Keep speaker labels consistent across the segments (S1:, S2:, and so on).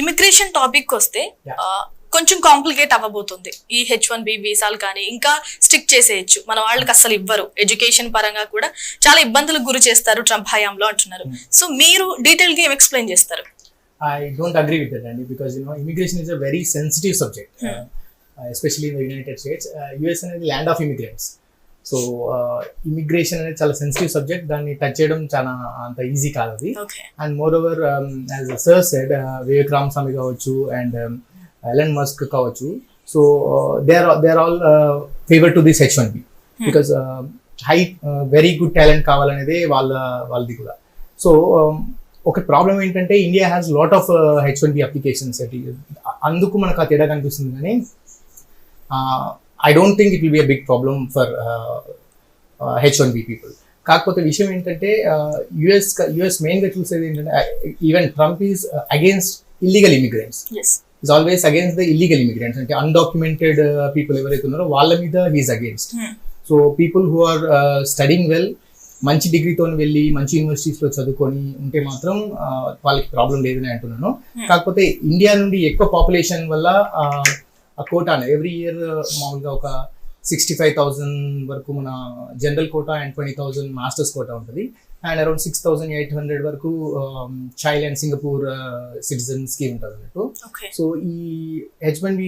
S1: Immigration topic వస్తే కొంచెం complicate అవ్వబోతుంది. ఈ H1B వీసాలు కానీ ఇంకా స్ట్రిక్ట్ చేసేయచ్చు, మన వాళ్ళకి అసలు ఇవ్వరు, ఎడ్యుకేషన్ పరంగా కూడా చాలా ఇబ్బందులకు గురి చేస్తారు ట్రంప్ హయాంలో అంటున్నారు. సో మీరు డీటెయిల్ గా ఏం ఎక్స్ప్లెయిన్ చేస్తారు?
S2: I don't agree with that, Andy, because immigration is a very sensitive subject, especially in the United States. US అనేది land of immigrants. So immigration అనేది చాలా సెన్సిటివ్ సబ్జెక్ట్, దాన్ని టచ్ చేయడం చాలా అంత ఈజీ కాదు అది. And moreover as sir said, Vivek Ramaswamy కావచ్చు అండ్ ఎలన్ మస్క్ కావచ్చు, so they are all favour to this H1B because high very good talent కావాలనేదే వాళ్ళది కూడా. సో ఒక ప్రాబ్లం ఏంటంటే India has lot of H1B applications, అందుకు మనకు ఆ తేడా కనిపిస్తుంది. కానీ I don't think it will be a big problem for H1B people. కాకపోతే విషయం ఏంటంటే యుఎస్ మెయిన్గా చూసేది ఏంటంటే even Trump is against illegal immigrants, is always against the illegal immigrants. అంటే అన్డాక్యుమెంటెడ్ పీపుల్ ఎవరైతే ఉన్నారో వాళ్ళ మీద he's against. So people who are studying well, మంచి డిగ్రీతో వెళ్ళి మంచి యూనివర్సిటీస్లో చదువుకొని ఉంటే మాత్రం వాళ్ళకి ప్రాబ్లం లేదని అంటున్నాను. కాకపోతే ఇండియా నుండి ఎక్కువ పాపులేషన్ వల్ల ఆ కోటా ఎవ్రీ ఇయర్ మామూలుగా ఒక 65,000 వరకు మన general quota and 20,000 masters quota ఉంటుంది. అండ్ అరౌండ్ 6,800 వరకు చైల్డ్ అండ్ సింగపూర్ సిటిజన్స్కి ఉంటుంది అన్నట్టు. సో ఈ H1B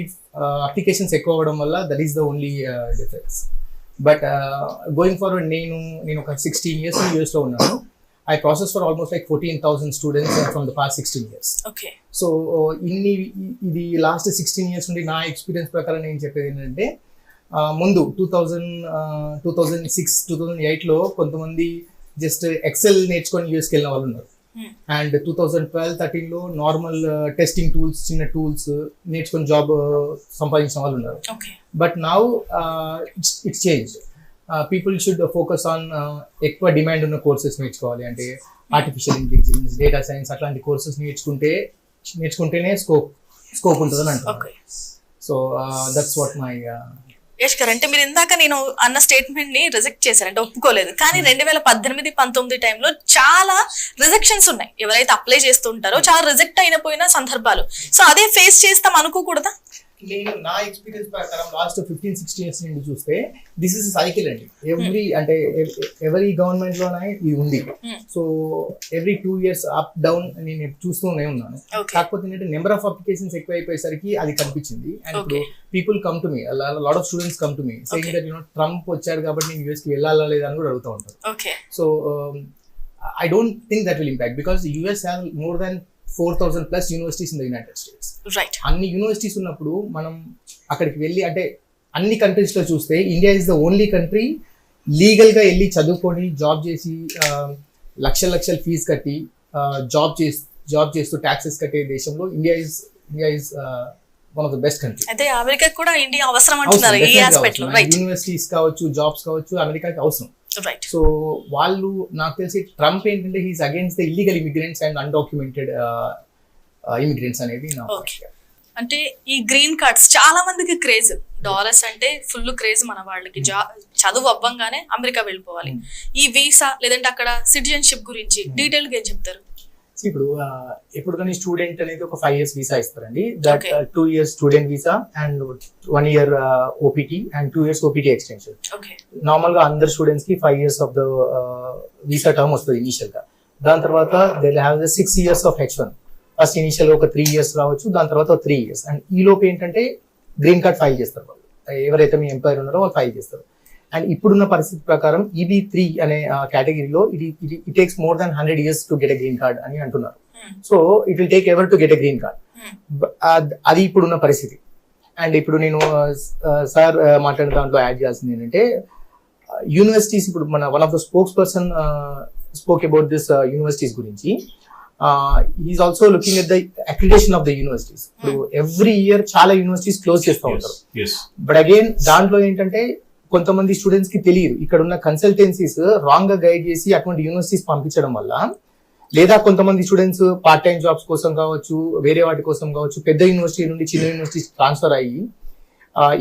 S2: అప్లికేషన్స్ ఎక్కువ అవ్వడం వల్ల that is the only difference. But going forward నేను ఒక 16 years యూఎస్లో ఉన్నాను. I processed for almost like 14,000 students from the past 16 years.
S1: Okay.
S2: So ఇది లాస్ట్ 16 years నుండి నా ఎక్స్పీరియన్స్ ప్రకారం నేను చెప్పేది ఏంటంటే ముందు 2006, 2008లో కొంతమంది జస్ట్ ఎక్సెల్ నేర్చుకొని యూఎస్కి వెళ్ళిన వాళ్ళు ఉన్నారు. అండ్ 2012, 13లో నార్మల్ టెస్టింగ్ టూల్స్, చిన్న టూల్స్ నేర్చుకొని జాబ్ సంపాదించిన వాళ్ళు ఉన్నారు. But now it's change. People should focus on ఎక్కువ డిమాండ్ ఉన్న కోర్సెస్ నేర్చుకోవాలి. అంటే ఆర్టిఫిషియల్ ఇంటెలిజెన్స్, డేటా సైన్స్ అట్లాంటి కోర్సెస్ నేర్చుకుంటేనే స్కోప్ ఉంటుందని అంటారు. So that's what my
S1: Yash గారు. అంటే మీరు ఇందాక నేను అన్న స్టేట్మెంట్ ని రిజెక్ట్ చేశారు, అంటే ఒప్పుకోలేదు. కానీ 2018-19 టైంలో చాలా రిజెక్షన్స్ ఉన్నాయి. ఎవరైతే అప్లై చేస్తుంటారో చాలా రిజెక్ట్ అయిపోయిన సందర్భాలు. సో అదే ఫేస్ చేస్తాం అనుకోకూడదా?
S2: నేను నా ఎక్స్పీరియన్స్ ప్రకారం లాస్ట్ 15-16 years నుండి చూస్తే దిస్ ఇస్ సైకిల్ అండి. ఎవరీ గవర్నమెంట్ లోనే ఇది ఉంది. So every 2 years up down నేను చూస్తూనే ఉన్నాను. కాకపోతే ఏంటంటే నెంబర్ ఆఫ్ అప్లికేషన్స్ ఎక్కువ అయిపోయేసరికి అది కనిపించింది. అండ్ ఇప్పుడు people come to me, lot of students come to me saying that Trump వచ్చారు కాబట్టి నేను యూఎస్ కి వెళ్ళాలా లేదా అని కూడా అడుగుతూ ఉంటారు. So I don't think that will impact because US have more than 4,000 plus universities in the United states. అన్ని యూనివర్సిటీస్ ఉన్నప్పుడు మనం అక్కడికి వెళ్ళి, అంటే అన్ని కంట్రీస్ లో చూస్తే India is the only country legal గా వెళ్ళి చదువుకొని జాబ్ చేసి లక్షల ఫీజు కట్టి జాబ్ చేస్తూ ట్యాక్సెస్ కట్టే దేశంలో India is one of the best country.
S1: అయితే అమెరికా కూడా ఇండియా అవసరం అంటున్నారు ఈ ఆస్పెక్ట్ లో.
S2: యూనివర్సిటీస్ కావచ్చు, జాబ్స్ కావచ్చు, అమెరికాకి అవసరం. సో వాళ్ళు, నాకు తెలిసి ట్రంప్ ఏంటంటే he's against the illegal immigrants and undocumented immigrants అనేది నా.
S1: అంటే ఈ గ్రీన్ కార్డ్స్ చాలా మందికి క్రేజ్, డాలర్స్ అంటే ఫుల్ క్రేజ్ మన వాళ్ళకి. చదువు అవ్వంగానే అమెరికా వెళ్ళిపోవాలి. ఈ వీసా లేదంటే అక్కడ సిటిజన్షిప్ గురించి డీటెయిల్ గా ఏం చెప్తారు?
S2: ఎప్పుడు కానీ స్టూడెంట్ అనేది ఒక 5 years వీసా ఇస్తారండి. That 2 years student visa and 1 year OPT and 2 years OPT extension. Normal గా అందరు స్టూడెంట్స్ కి 5 years of the visa term వస్తుంది ఇనిషియల్ గా. దాని తర్వాత they have 6 years of H1. First initial ఒక 3 years రావచ్చు, దాని తర్వాత 3 years. అండ్ ఈ లోపు ఏంటంటే గ్రీన్ కార్డ్ ఫైల్ చేస్తారు వాళ్ళు, ఎవరైతే మీ ఎంప్లాయర్ ఉన్నారో వాళ్ళు ఫైల్ చేస్తారు. అండ్ ఇప్పుడున్న పరిస్థితి ప్రకారం EB3 అనే కేటగిరీలో it takes more than 100 years to get a green card అని అంటున్నారు. So it will take ever to get a green card. అది ఇప్పుడున్న పరిస్థితి. అండ్ ఇప్పుడు నేను సార్ మాట్లాడిన దాంట్లో యాడ్ చేయాల్సింది ఏంటంటే యూనివర్సిటీస్, ఇప్పుడు మన one of the spokes person spoke about this universities గురించి. Is also looking at the accreditation of the universities. ఇప్పుడు ఎవ్రీ ఇయర్ చాలా యూనివర్సిటీస్ క్లోజ్ చేస్తూ ఉంటారు. బట్ అగైన్ దాంట్లో ఏంటంటే కొంతమంది స్టూడెంట్స్ కి తెలియదు, ఇక్కడ ఉన్న కన్సల్టెన్సీస్ రాంగ్ గా గైడ్ చేసి అటువంటి యూనివర్సిటీస్ పంపించడం వల్ల, లేదా కొంతమంది స్టూడెంట్స్ పార్ట్ టైం జాబ్స్ కోసం కావచ్చు, వేరే వాటి కోసం కావచ్చు, పెద్ద యూనివర్సిటీ నుండి చిన్న యూనివర్సిటీస్ ట్రాన్స్ఫర్ అయ్యి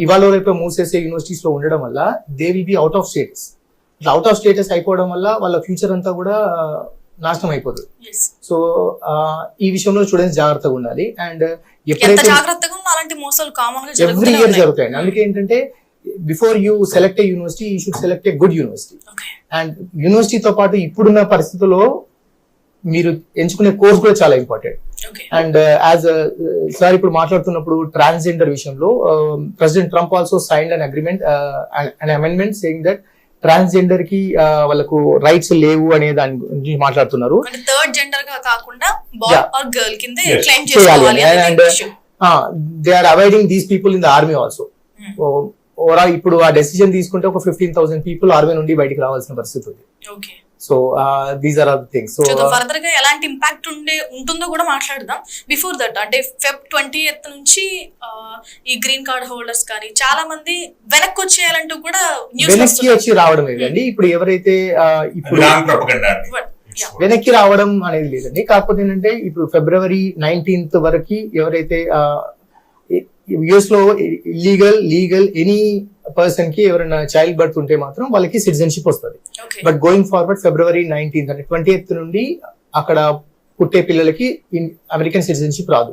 S2: ఇవాళ రేపు మూసేసే యూనివర్సిటీస్ లో ఉండడం వల్ల they will be out of status. Out of status అయిపోవడం వల్ల వాళ్ళ ఫ్యూచర్ అంతా కూడా నాశనం అయిపోతుంది.
S1: Yes.
S2: సో ఈ విషయంలో స్టూడెంట్స్ జాగ్రత్తగా ఉండాలి. అండ్
S1: ఎంత
S2: ఎప్పుడైతే
S1: జాగ్రత్తగా ఉన్నా అలాంటి మోసాలు కామన్ గా
S2: ఎవ్రీ
S1: జరుగుతూనే
S2: ఇయర్
S1: ఉన్నాయి.
S2: జరుగుతాయండి. అందుకే ఏంటంటే before you select a university you should select a good university.
S1: Okay.
S2: And యూనివర్సిటీతో పాటు ఇప్పుడున్న పరిస్థితుల్లో మీరు ఎంచుకునే కోర్స్ కూడా చాలా important.
S1: Okay.
S2: And as sir ఇప్పుడు మాట్లాడుతున్నప్పుడు ట్రాన్స్జెండర్ విషయంలో President Trump also signed an agreement an amendment saying that transgender కి వాళ్ళకు రైట్స్ లేవు అనే దాని గురించి మాట్లాడుతున్నారు.
S1: అంటే థర్డ్ జెండర్ గా కాకుండా బాయ్
S2: Yeah.
S1: ఆర్ గర్ల్ కింద
S3: Yes.
S1: క్లెయిమ్
S2: చేయాలి
S1: చేసుకోవాలి
S2: అని.
S1: అనేది
S2: And
S1: issue.
S2: They are avoiding these people in the army also. Overall ఇప్పుడు ఆ డెసిజన్ తీసుకుంటే ఒక 15,000 పీపుల్ ఆర్మీ నుండి బయటికి రావాల్సిన పరిస్థితి ఉంది.
S1: Okay.
S2: So these are all things. So
S1: చూద్దాం ఫర్దర్ గా ఎలాంటి ఇంపాక్ట్ ఉంటుందో కూడా మాట్లాడదాం. బిఫోర్ దట్ అంటే Feb 20th నుంచి ఈ గ్రీన్ కార్డ్ హోల్డర్స్ కానీ చాలా మంది వెనక్కి వచ్చేయాలంటూ కూడా న్యూస్
S2: వెనక్కి వచ్చి రావడం లేదండి. ఇప్పుడు ఎవరైతే ఇప్పుడు
S3: రాంగ్ ప్రొపగండా అండి.
S2: వెనక్కి రావడం అనేది లేదండి. కాకపోతే ఏంటంటే ఇప్పుడు February 19th వరకు ఎవరైతే యుఎస్ లో లీగల్ ఎనీ పర్సన్ కి ఎవరైనా చైల్డ్ బర్త్ ఉంటే మాత్రం వాళ్ళకి సిటిజన్షిప్ వస్తుంది. But going forward February 19th అంటే 20th నుండి అక్కడ పుట్టే పిల్లలకి అమెరికన్ సిటిజన్షిప్ రాదు.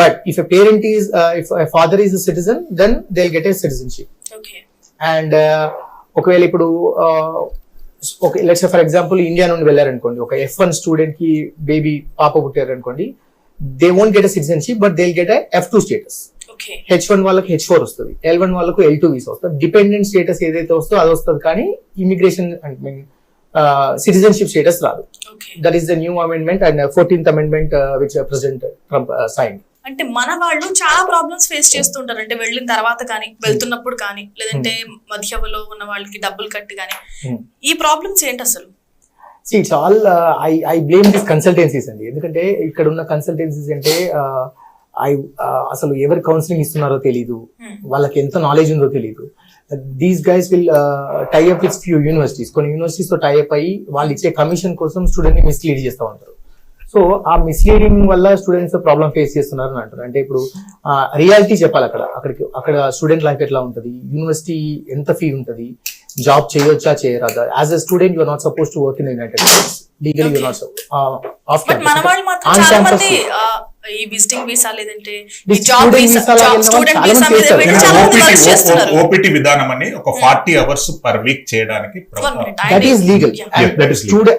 S2: But if a parent is if father is a citizen then they will get a citizenship. And ఒకవేళ ఇప్పుడు లెట్స్ ఫర్ ఎగ్జాంపుల్ ఇండియా నుండి వెళ్ళారనుకోండి, ఒక F1 స్టూడెంట్ కి బేబీ పాప పుట్టారు అనుకోండి, they won't get a citizenship but they will get a F2 status. H1 వాళ్ళకి H4 వస్తుంది, L1 వాళ్ళకు L2 వీసా వస్తుంది. డిపెండెంట్ స్టేటస్ ఏదైతే వస్తుందో అది వస్తుంది, కానీ ఇమిగ్రేషన్ సిటిజన్షిప్ స్టేటస్ రాదు. That is the new amendment and 14th amendment which president Trump sign.
S1: అంటే మన వాళ్ళు చాలా ప్రాబ్లమ్స్ ఫేస్ చేస్తుంటారు. అంటే వెళ్ళిన తర్వాత కానీ వెళ్తున్నప్పుడు కానీ లేదంటే మధ్యలో ఉన్న వాళ్ళకి డబ్బులు కట్టి కానీ ఈ ప్రాబ్లమ్స్ ఏంటి అసలు?
S2: It's all I blame this consultancies అండి. ఎందుకంటే ఇక్కడ ఉన్న కన్సల్టెన్సీస్ అంటే అసలు ఎవరు కౌన్సిలింగ్ ఇస్తున్నారో తెలీదు, వాళ్ళకి ఎంత నాలెడ్జ్ ఉందో తెలీదు. These guys will tie up with few universities. కొన్ని యూనివర్సిటీస్ తో టై అప్ అయ్యి వాళ్ళు ఇచ్చే కమిషన్ కోసం స్టూడెంట్ ని మిస్లీడ్ చేస్తూ ఉంటారు. సో ఆ మిస్లీడింగ్ వల్ల స్టూడెంట్స్ ప్రాబ్లం ఫేస్ చేస్తున్నారు అని అంటారు. అంటే ఇప్పుడు రియాలిటీ చెప్పాలి, అక్కడ స్టూడెంట్ లైఫ్ ఎట్లా ఉంటుంది, యూనివర్సిటీ ఎంత ఫీ ఉంటుంది, జాబ్ చేయొచ్చా చేయరాదా. As a student you are not suppose to work in United States legally. You are not of
S1: but మన వాళ్ళు మాత్రం చాలా మంది ఈ విజిటింగ్ వీసా లేదంటే ఈ జాబ్ వీసా స్టూడెంట్ వీసా మీద వెళ్ళి చాలా మంది వర్క్ చేస్తున్నారు.
S3: ఓపీటీ విధానం అని ఒక 40 hours per week చేయడానికి
S2: that is legal. And
S3: that is legal.
S2: student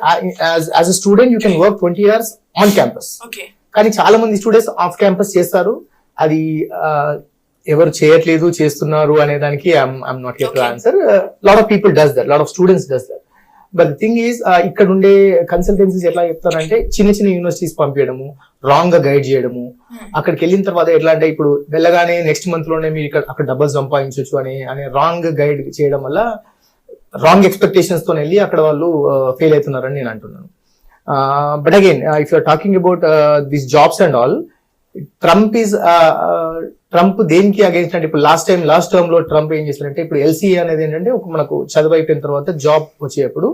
S2: as a student you can work 20 hours on campus.
S1: Okay.
S2: కానీ చాలా మంది స్టూడెంట్స్ ఆఫ్ క్యాంపస్ చేస్తారు. అది ఎవరు చేయట్లేదు చేస్తున్నారు అనే దానికి I'm not here to answer. Lot of people does that, lot of students does that. But the thing is ఇక్కడ ఉండే కన్సల్టెన్సీస్ ఎట్లా చెప్తారంటే చిన్న యూనివర్సిటీస్ పంపించడము, రాంగ్ గా గైడ్ చేయడము. అక్కడికి వెళ్ళిన తర్వాత ఎట్లా అంటే ఇప్పుడు వెళ్ళగానే నెక్స్ట్ మంత్ లోనే మీరు అక్కడ డబ్బులు సంపాదించవచ్చు అనే రాంగ్ గైడ్ చేయడం వల్ల రాంగ్ ఎక్స్పెక్టేషన్స్ తో వెళ్ళి అక్కడ వాళ్ళు ఫెయిల్ అవుతున్నారని నేను అంటున్నాను. But again if you're talking about this jobs and all, Trump దేనికి అగేన్స్ట్ అంటే ఇప్పుడు లాస్ట్ టర్మ్ లో ట్రంప్ ఏం చేస్తారంటే ఇప్పుడు LCA అనేది ఏంటంటే ఒక మనకు చదువు అయిపోయిన తర్వాత జాబ్ వచ్చేటప్పుడు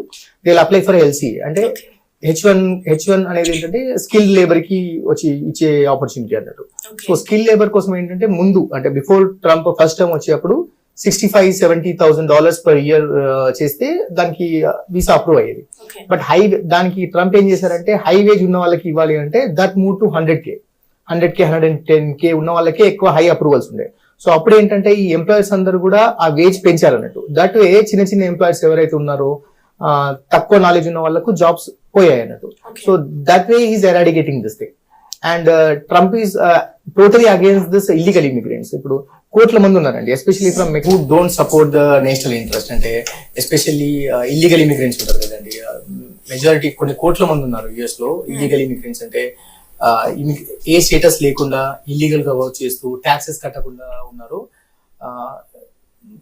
S2: దే అప్లై ఫర్ LCA. అంటే H1 అనేది ఏంటంటే స్కిల్ లేబర్ కి వచ్చి ఇచ్చే ఆపర్చునిటీ అన్నట్టు. సో స్కిల్ లేబర్ కోసం ఏంటంటే ముందు అంటే బిఫోర్ ట్రంప్ ఫస్ట్ టైం వచ్చేటప్పుడు $65,000-70,000 per year చేస్తే దానికి వీసా అప్రూవ్ అయ్యేది. బట్ దానికి ట్రంప్ ఏం చేశారంటే హై వేజ్ ఉన్న వాళ్ళకి ఇవ్వాలి అంటే that move to 100K 110K ఉన్న వాళ్ళకే ఎక్కువ హై అప్రూవల్స్ ఉండే. సో అప్పుడు ఏంటంటే ఈ ఎంప్లాయర్స్ అందరూ కూడా ఆ వేజ్ పెంచారు అన్నట్టు. దట్ వే చిన్న ఎంప్లాయర్స్ ఎవరైతే ఉన్నారో తక్కువ నాలెడ్జ్ ఉన్న వాళ్ళకు జాబ్స్ పోయాయి అన్నట్టు. So that way is eradicating this thing. And Trump is totally against this illegal immigrants. ఇప్పుడు కోట్ల మంది ఉన్నారండి, especially from who don't support the national interest. అంటే ఎస్పెషల్లీ ఇల్లీగల్ ఇమిగ్రెంట్స్ ఉంటారు కదండి, మెజారిటీ కొన్ని కోట్ల మంది ఉన్నారు యుఎస్ లో ఇల్లీగల్ ఇమిగ్రెంట్స్. అంటే ఏ స్టేటస్ లేకుండా ఇల్లీగల్ గా వర్క్ చేస్తూ ట్యాక్సెస్ కట్టకుండా ఉన్నారు.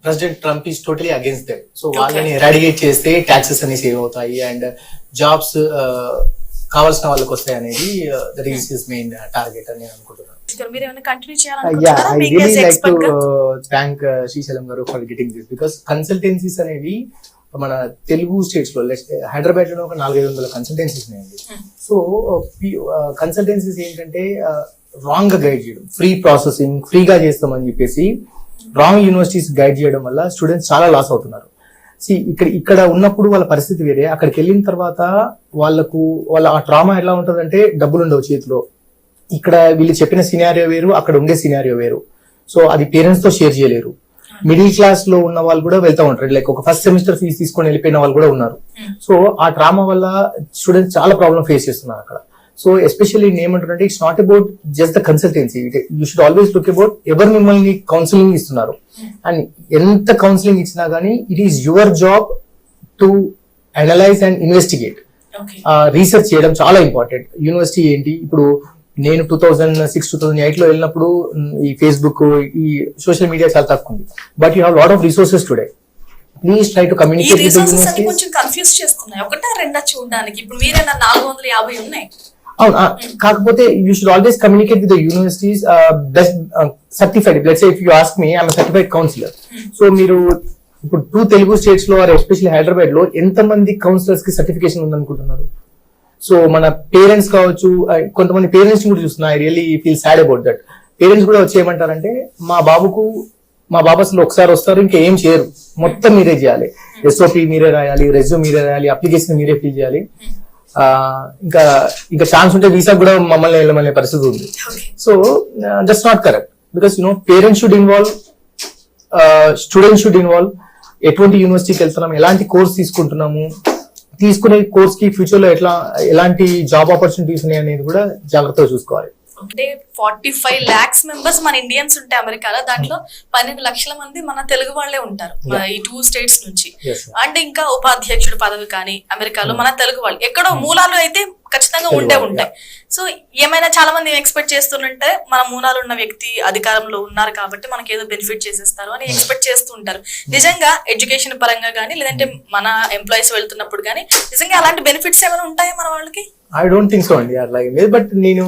S2: President Trump is totally against them. So వాళ్ళని ఎరాడికేట్ చేస్తే ట్యాక్సెస్ అన్ని సేవ్ అవుతాయి అండ్ జాబ్స్ కావాల్సిన వాళ్ళకి వస్తాయి అనేది that is his main target అని నేను అనుకుంటున్నాను. I really like to thank Srisailam గారు for getting this, because consultancies అనేవి మన తెలుగు స్టేట్స్ లో హైదరాబాద్ లో ఒక 400-500 కన్సల్టెన్సీస్ ఉన్నాయండి. సో కన్సల్టెన్సీస్ ఏంటంటే రాంగ్ గా గైడ్ చేయడం, ఫ్రీ ప్రాసెసింగ్, ఫ్రీగా చేస్తామని చెప్పేసి రాంగ్ యూనివర్సిటీస్ గైడ్ చేయడం వల్ల స్టూడెంట్స్ చాలా లాస్ అవుతున్నారు. ఇక్కడ ఉన్నప్పుడు వాళ్ళ పరిస్థితి వేరే, అక్కడికి వెళ్ళిన తర్వాత వాళ్ళ ఆ ట్రామా ఎలా ఉంటుందంటే డబ్బులు ఉండవు చేతిలో. ఇక్కడ వీళ్ళు చెప్పిన సినారియో వేరు, అక్కడ ఉండే సినారియో వేరు. సో అది పేరెంట్స్ తో షేర్ చేయలేరు. మిడిల్ క్లాస్ లో ఉన్న వాళ్ళు కూడా వెళ్తా ఉంటారు, లైక్ ఒక ఫస్ట్ సెమిస్టర్ ఫీజు తీసుకొని వెళ్ళిపోయిన వాళ్ళు కూడా ఉన్నారు. సో ఆ ట్రామా వల్ల స్టూడెంట్స్ చాలా ప్రాబ్లమ్ ఫేస్ చేస్తున్నారు అక్కడ. సో ఎస్పెషల్లీ ఏమంటారంటే it's not about just the consultancy, you should always look about ఎవరు మిమ్మల్ని కౌన్సిలింగ్ ఇస్తున్నారు. అండ్ ఎంత కౌన్సిలింగ్ ఇచ్చినా గానీ it is your job to analyse and investigate. Research చేయడం చాలా ఇంపార్టెంట్. యూనివర్సిటీ ఏంటి, ఇప్పుడు నేను 2006-2008 లో వెళ్ళినప్పుడు ఈ ఫేస్బుక్, ఈ సోషల్ మీడియా చాలా తక్కువ ఉంది. But you have lot of resources today. Please try to communicate with the universities.
S1: కొంచెం కన్ఫ్యూజ్ చేస్తున్నాయి, ఒకటా రెండా చూడడానికి. ఇప్పుడు మీరేనా 450 ఉన్నాయి.
S2: అవును, కాకపోతే you should always communicate with the universities. Best certified, let's say if you ask me, I'm certified counsellor. So మీరు ఇప్పుడు 2 తెలుగు స్టేట్స్ లో ఆర్ ఎస్పెషల్లీ హైదరాబాద్ లో ఎంతమంది కౌన్సిలర్స్ కి సర్టిఫికేషన్ ఉందనుకుంటున్నారు? సో మన పేరెంట్స్ కావచ్చు, కొంతమంది పేరెంట్స్ కూడా చూస్తున్నా, I really feel sad about that. Parents కూడా వచ్చి ఏమంటారంటే మా బాబు అసలు ఒకసారి వస్తారు, ఇంకా ఏం చేయరు, మొత్తం మీరే చేయాలి, ఎస్ఓపి మీరే రాయాలి, రెజ్యూమ్ మీరే రాయాలి, అప్లికేషన్ మీరే ఫిల్ చేయాలి, ఇంకా ఛాన్స్ ఉంటే వీసా కూడా మమ్మల్ని వెళ్ళమనే పరిస్థితి ఉంది. So that's not correct, because parents should involve, students should involve. ఎటువంటి యూనివర్సిటీకి వెళ్తున్నాము, ఎలాంటి కోర్స్ తీసుకుంటున్నాము, తీసుకునే కోర్స్ కి ఫ్యూచర్ లో ఎలాంటి జాబ్ ఆపర్చునిటీస్ ఉన్నాయి అనేది కూడా జాగ్రత్తగా చూసుకోవాలి.
S1: అంటే 45 lakhs మెంబర్స్ మన ఇండియన్స్ ఉంటే అమెరికాలో, దాంట్లో 12 లక్షల మంది మన తెలుగు వాళ్ళే ఉంటారు ఈ 2 states నుంచి. అంటే ఇంకా ఉపాధ్యక్షుడు పదవి కానీ అమెరికాలో మన తెలుగు వాళ్ళు ఎక్కడో మూలాలు అయితే ఖచ్చితంగా ఉంటాయి. సో ఏమైనా చాలా మంది ఎక్స్పెక్ట్ చేస్తుంటే మన మూలాలు ఉన్న వ్యక్తి అధికారంలో ఉన్నారు కాబట్టి మనకి ఏదో బెనిఫిట్ చేసేస్తారు అని ఎక్స్పెక్ట్ చేస్తూ ఉంటారు. నిజంగా ఎడ్యుకేషన్ పరంగా కానీ లేదంటే మన ఎంప్లాయీస్ వెళ్తున్నప్పుడు కానీ నిజంగా అలాంటి బెనిఫిట్స్ ఏమైనా ఉంటాయా మన వాళ్ళకి?
S2: I don't think so అండి, అట్లా ఏం లేదు. బట్ నేను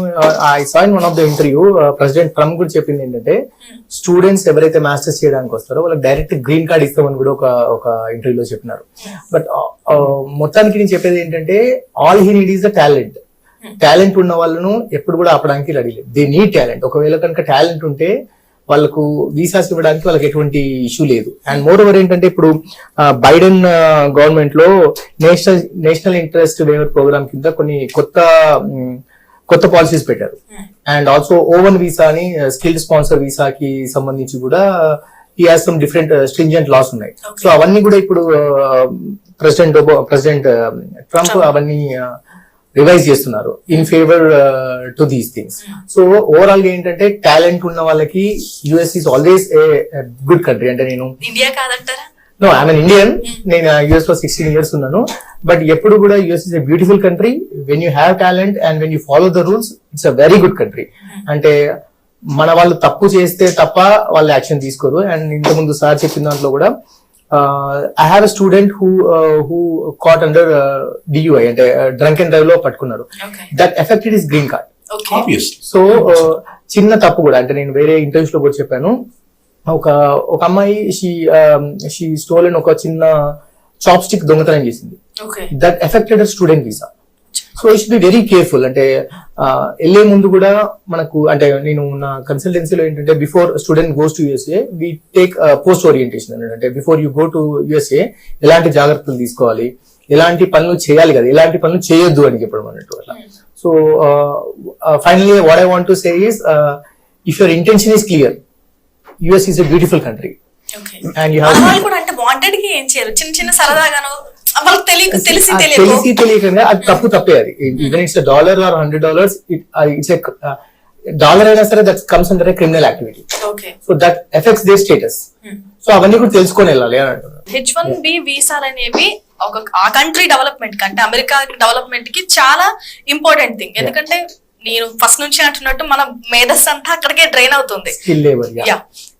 S2: I saw in one of the interview president Trump కూడా చెప్పింది ఏంటంటే స్టూడెంట్స్ ఎవరైతే మాస్టర్స్ చేయడానికి వస్తారో వాళ్ళకి డైరెక్ట్ గ్రీన్ కార్డ్ ఇస్తామని కూడా ఒక ఇంటర్వ్యూలో చెప్పినారు. బట్ మొత్తానికి నేను చెప్పేది ఏంటంటే all he need is the talent. Talent ఉన్న వాళ్ళను ఎప్పుడు కూడా ఆపడానికి రెడీ లేదు. They need talent. ఒకవేళ కనుక టాలెంట్ ఉంటే వాళ్ళకు వీసాస్ ఇవ్వడానికి వాళ్ళకి ఎటువంటి ఇష్యూ లేదు. అండ్ మోర్ ఓవర్ ఏంటంటే ఇప్పుడు బైడెన్ గవర్నమెంట్ లో నేషనల్ ఇంట్రెస్ట్ వేవర్ ప్రోగ్రామ్ కింద కొన్ని కొత్త పాలసీస్ పెట్టారు. అండ్ ఆల్సో ఓవన్ వీసా అని స్కిల్డ్ స్పాన్సర్ వీసాకి సంబంధించి కూడా ఈ has some different stringent laws ఉన్నాయి. సో అవన్నీ కూడా ఇప్పుడు ప్రెసిడెంట్ ట్రంప్ అవన్నీ రివైజ్ చేస్తున్నారు in favour to these things. So overall గా ఏంటంటే టాలెంట్ ఉన్న వాళ్ళకి US is always a good country. అంటే నేను
S1: ఇండియా కాదంటారా?
S2: No, I mean Indian. నేను యుఎస్ లో 16 years ఉన్నాను. బట్ ఎప్పుడు కూడా US is a beautiful country. When you have talent and when you follow the rules, it's a very good country. అంటే మన వాళ్ళు తప్పు చేస్తే తప్ప వాళ్ళు యాక్షన్ తీసుకోరు. అండ్ ఇంతకుముందు సార్ చెప్పిన దాంట్లో కూడా I have a student who caught under DUI, అంటే డ్రంక్ అండ్ డ్రైవ్ లో పట్టుకున్నారు. That affected his green card. So చిన్న తప్పు కూడా, అంటే నేను వేరే ఇంటర్వ్యూస్ లో కూడా చెప్పాను, ఒక అమ్మాయి షీ స్టోలెన్ ఒక చిన్న చాప్ స్టిక్ దొంగతనం చేసింది. That affected student visa. So you should be very careful. అంటే వెళ్లే ముందు కూడా మనకు, అంటే నేను నా కన్సల్టెన్సీలో ఏంటంటే before student goes to USA we take post orientation అన్నట్టు. అంటే before you go to USA ఎలాంటి జాగ్రత్తలు తీసుకోవాలి, ఎలాంటి పనులు చేయాలి కదా, ఎలాంటి పనులు చేయొద్దు అని చెప్పడం అన్నట్టు అట్లా. So finally what I want to say is, if your intention is clear, US is a beautiful country. And you have
S1: కూడా అంటే వాంటెడ్ గా ఏం చేయరు, చిన్న చిన్న సరదాగానో తెలిసి
S2: తెలియకుండా అది తప్పే. అది even it's $1 or $100, it's dollar అయినా సరే that comes under A criminal activity. So that effects there status. So అవన్నీ కూడా తెలుసుకొని వెళ్ళాలి అని అంటున్నారు.
S1: H1B వీసాలు అనేవి ఆ కంట్రీ డెవలప్మెంట్ కంటే అమెరికా డెవలప్మెంట్ కి చాలా ఇంపార్టెంట్ థింగ్. ఎందుకంటే నేను ఫస్ట్ నుంచి అంటున్నట్టు మన మేధస్సు అంతా అక్కడికే డ్రైన్ అవుతుంది.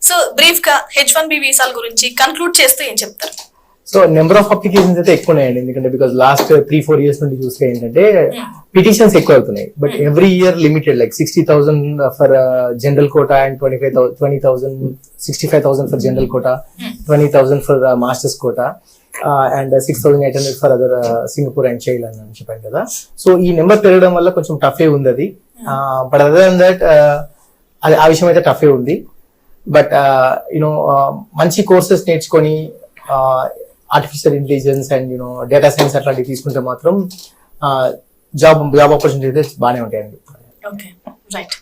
S1: సో బ్రీఫ్ గా H1B వీసాల గురించి కన్క్లూడ్ చేస్తూ ఏం చెప్తారు?
S2: సో నెంబర్ ఆఫ్ అప్లికేషన్స్ అయితే ఎక్కువ ఉన్నాయండి. ఎందుకంటే బికాస్ లాస్ట్ 3-4 years నుండి చూస్తే ఏంటంటే పిటిషన్స్ ఎక్కువ అవుతున్నాయి. But every year limited, like 60,000 for general quota and 65,000 for general quota, 20,000 for masters quota, and 6,800 for other Singapore and child అని చెప్పాను కదా. సో ఈ నెంబర్ పెరగడం వల్ల కొంచెం టఫే ఉంది అది. బట్ అదర్ దెన్ దట్ ఆ విషయం అయితే టఫే ఉంది. బట్ యూనో మంచి కోర్సెస్ నేర్చుకొని artificial intelligence and data science అట్లాంటివి తీసుకుంటే మాత్రం జాబ్ ఆపర్చునిటీ అయితే బాగానే ఉంటాయండి.
S1: Okay right.